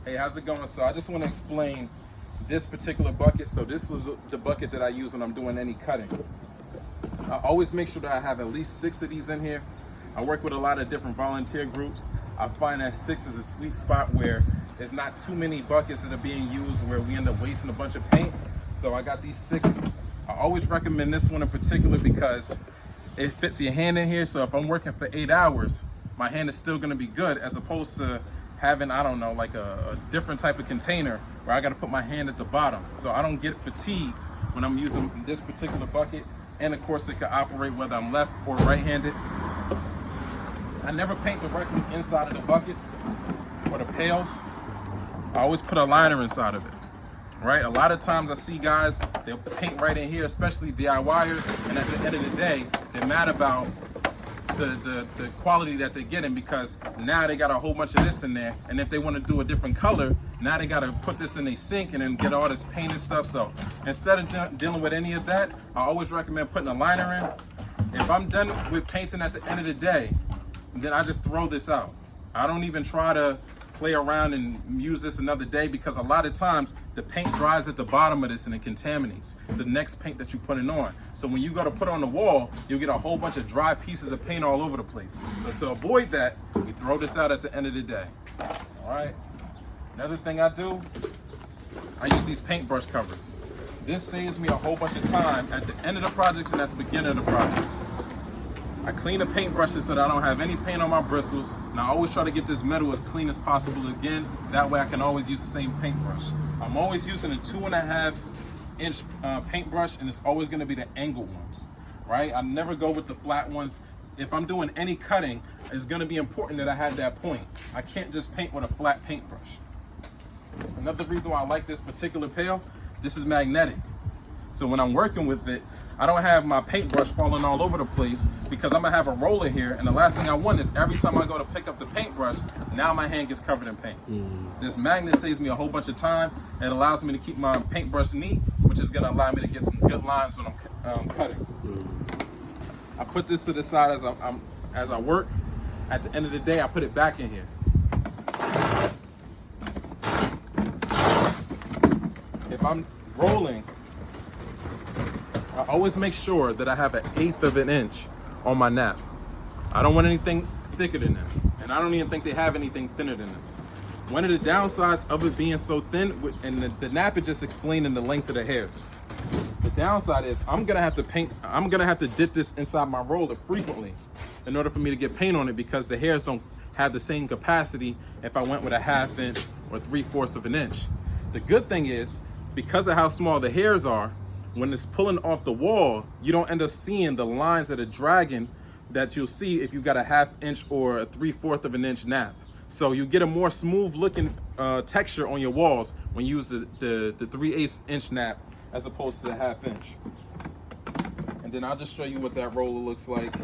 Hey, how's it going? So I just want to explain this particular bucket. So this was the bucket that I use when I'm doing any cutting. I always make sure that I have at least 6 of these in here. I work with a lot of different volunteer groups. I find that 6 is a sweet spot where there's not too many buckets that are being used where we end up wasting a bunch of paint. So I got these 6. I always recommend this one in particular because it fits your hand in here. So if I'm working for 8 hours, my hand is still gonna be good, as opposed to having, I don't know, like a different type of container where I gotta put my hand at the bottom. So I don't get fatigued when I'm using this particular bucket. And of course it can operate whether I'm left or right-handed. I never paint directly inside of the buckets or the pails. I always put a liner inside of it, right? A lot of times I see guys, they'll paint right in here, especially DIYers, and at the end of the day, they're mad about the quality that they're getting because now they got a whole bunch of this in there, and if they want to do a different color, now they got to put this in a sink and then get all this paint and stuff. So instead of dealing with any of that, I always recommend putting a liner in. If I'm done with painting at the end of the day, then I just throw this out. I don't even try to play around and use this another day, because a lot of times the paint dries at the bottom of this and it contaminates the next paint that you're putting on. So when you go to put on the wall, you'll get a whole bunch of dry pieces of paint all over the place. So to avoid that, we throw this out at the end of the day. All right. Another thing I do, I use these paintbrush covers. This saves me a whole bunch of time at the end of the projects and at the beginning of the projects. I clean the paintbrushes so that I don't have any paint on my bristles. And I always try to get this metal as clean as possible again. That way I can always use the same paintbrush. I'm always using a 2.5-inch paintbrush, and it's always gonna be the angled ones, right? I never go with the flat ones. If I'm doing any cutting, it's gonna be important that I have that point. I can't just paint with a flat paintbrush. Another reason why I like this particular pail, this is magnetic. So when I'm working with it, I don't have my paintbrush falling all over the place, because I'm gonna have a roller here, and the last thing I want is every time I go to pick up the paintbrush, now my hand gets covered in paint. This magnet saves me a whole bunch of time and allows me to keep my paintbrush neat, which is gonna allow me to get some good lines when I'm cutting. I put this to the side as I work. At the end of the day, I put it back in here. If I'm rolling, I always make sure that I have 1/8 of an inch on my nap. I don't want anything thicker than that. And I don't even think they have anything thinner than this. One of the downsides of it being so thin, and the nap is just explaining the length of the hairs. The downside is I'm gonna have to dip this inside my roller frequently in order for me to get paint on it, because the hairs don't have the same capacity if I went with a 1/2 inch or 3/4 of an inch. The good thing is, because of how small the hairs are, when it's pulling off the wall, you don't end up seeing the lines that are dragging that you'll see if you got a 1/2 inch or a 3/4 of an inch nap. So you get a more smooth looking texture on your walls when you use the 3/8 inch nap as opposed to the 1/2 inch. And then I'll just show you what that roller looks like.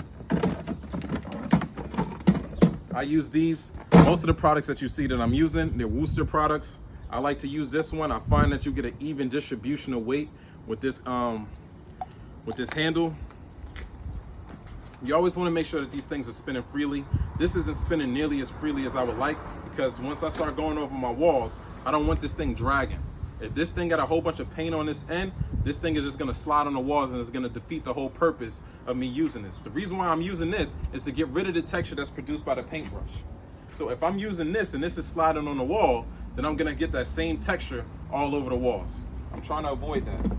I use these. Most of the products that you see that I'm using, they're Wooster products. I like to use this one. I find that you get an even distribution of weight with this handle. You always want to make sure that these things are spinning freely. This isn't spinning nearly as freely as I would like, because once I start going over my walls, I don't want this thing dragging. If this thing got a whole bunch of paint on this end, this thing is just gonna slide on the walls, and it's gonna defeat the whole purpose of me using this. The reason why I'm using this is to get rid of the texture that's produced by the paintbrush. So if I'm using this and this is sliding on the wall, then I'm gonna get that same texture all over the walls. I'm trying to avoid that.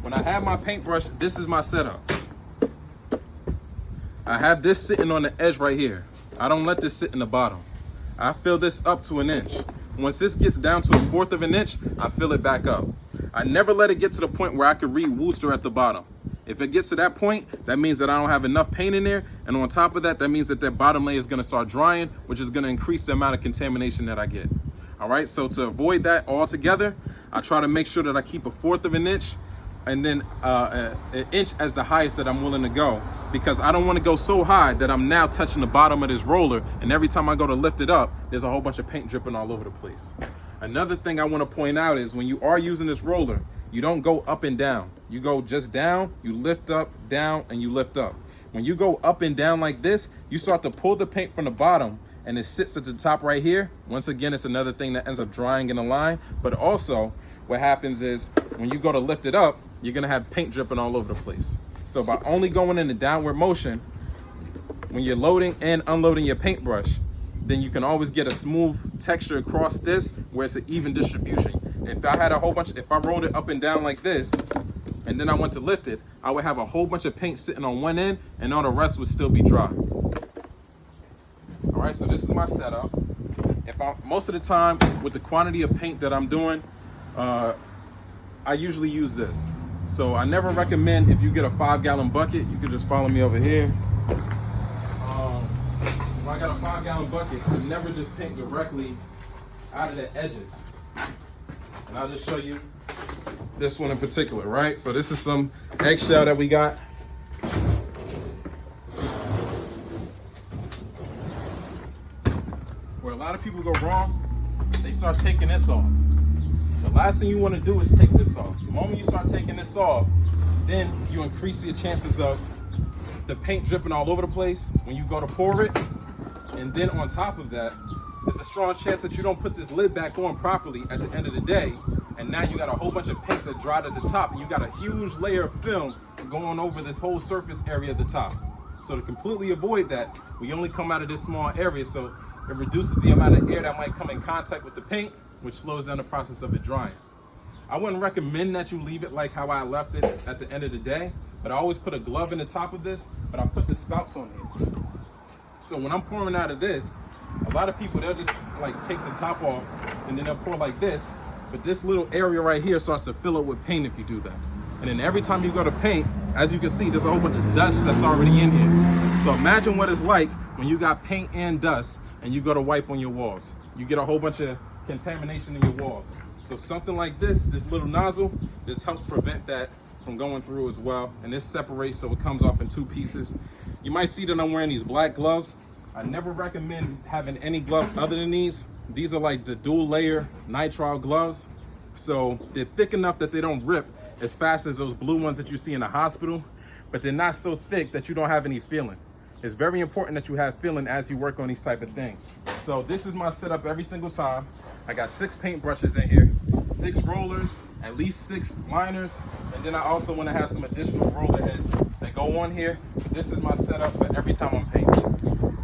When I have my paintbrush, this is my setup. I have this sitting on the edge right here. I don't let this sit in the bottom. I fill this up to 1 inch. Once this gets down to 1/4 of an inch, I fill it back up. I never let it get to the point where I could read Wooster at the bottom. If it gets to that point, that means that I don't have enough paint in there. And on top of that, that means that that bottom layer is gonna start drying, which is gonna increase the amount of contamination that I get. All right, so to avoid that altogether, I try to make sure that I keep 1/4 of an inch, and then an inch as the highest that I'm willing to go, because I don't want to go so high that I'm now touching the bottom of this roller, and every time I go to lift it up, there's a whole bunch of paint dripping all over the place. Another thing I want to point out is when you are using this roller, you don't go up and down. You go just down, you lift up, down, and you lift up. When you go up and down like this, you start to pull the paint from the bottom, and it sits at the top right here, once again, it's another thing that ends up drying in the line. But also what happens is when you go to lift it up, you're gonna have paint dripping all over the place. So by only going in the downward motion, when you're loading and unloading your paintbrush, then you can always get a smooth texture across this where it's an even distribution. If I had a whole bunch, if I rolled it up and down like this, and then I went to lift it, I would have a whole bunch of paint sitting on one end and all the rest would still be dry. All right, so this is my setup. Most of the time with the quantity of paint that I'm doing, I usually use this. So I never recommend, if you get a 5-gallon bucket, you can just follow me over here. If I got a 5-gallon bucket, I never just paint directly out of the edges. And I'll just show you this one in particular, right? So this is some eggshell that we got. Where a lot of people go wrong, they start taking this off. The last thing you want to do is take this off. The moment you start taking this off, then you increase your chances of the paint dripping all over the place when you go to pour it. And then on top of that, there's a strong chance that you don't put this lid back on properly at the end of the day. And now you got a whole bunch of paint that dried at the top, and you got a huge layer of film going over this whole surface area at the top. So to completely avoid that, we only come out of this small area, so it reduces the amount of air that might come in contact with the paint, which slows down the process of it drying. I wouldn't recommend that you leave it like how I left it at the end of the day, but I always put a glove in the top of this, but I put the spouts on here. So when I'm pouring out of this, a lot of people, they'll just like take the top off and then they'll pour like this, but this little area right here starts to fill up with paint if you do that. And then every time you go to paint, as you can see, there's a whole bunch of dust that's already in here. So imagine what it's like when you got paint and dust and you go to wipe on your walls. You get a whole bunch of contamination in your walls. So something like this little nozzle, this helps prevent that from going through as well. And this separates so it comes off in 2 pieces. You might see that I'm wearing these black gloves. I never recommend having any gloves other than these. These are like the dual layer nitrile gloves. So they're thick enough that they don't rip as fast as those blue ones that you see in the hospital, but they're not so thick that you don't have any feeling. It's very important that you have feeling as you work on these type of things. So this is my setup every single time. I got 6 paint brushes in here, 6 rollers, at least 6 liners, and then I also want to have some additional roller heads that go on here. This is my setup for every time I'm painting.